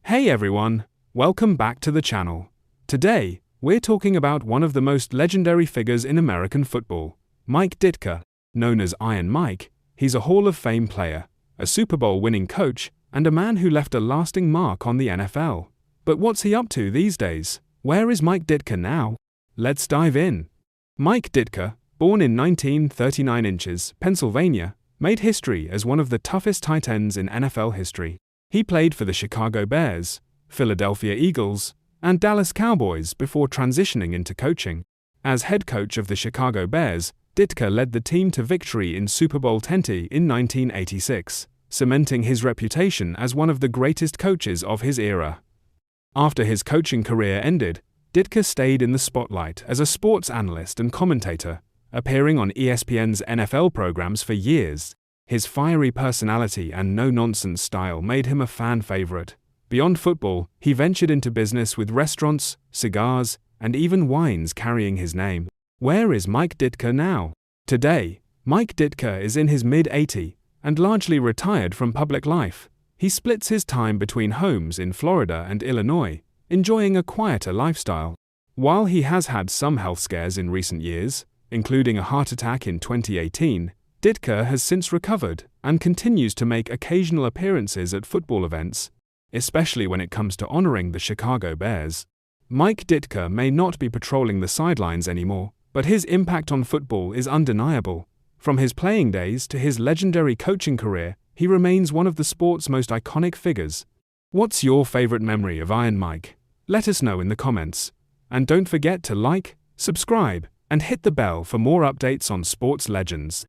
Hey everyone, welcome back to the channel. Today, we're talking about one of the most legendary figures in American football, Mike Ditka. Known as Iron Mike, he's a Hall of Fame player, a Super Bowl winning coach, and a man who left a lasting mark on the NFL. But what's he up to these days? Where is Mike Ditka now? Let's dive in. Mike Ditka, born in 1939 Pennsylvania, made history as one of the toughest tight ends in NFL history. He played for the Chicago Bears, Philadelphia Eagles, and Dallas Cowboys before transitioning into coaching. As head coach of the Chicago Bears, Ditka led the team to victory in Super Bowl XX in 1986, cementing his reputation as one of the greatest coaches of his era. After his coaching career ended, Ditka stayed in the spotlight as a sports analyst and commentator, appearing on ESPN's NFL programs for years. His fiery personality and no-nonsense style made him a fan favorite. Beyond football, he ventured into business with restaurants, cigars, and even wines carrying his name. Where is Mike Ditka now? Today, Mike Ditka is in his mid-80s and largely retired from public life. He splits his time between homes in Florida and Illinois, enjoying a quieter lifestyle. While he has had some health scares in recent years, including a heart attack in 2018, Ditka has since recovered and continues to make occasional appearances at football events, especially when it comes to honoring the Chicago Bears. Mike Ditka may not be patrolling the sidelines anymore, but his impact on football is undeniable. From his playing days to his legendary coaching career, he remains one of the sport's most iconic figures. What's your favorite memory of Iron Mike? Let us know in the comments. And don't forget to like, subscribe, and hit the bell for more updates on sports legends.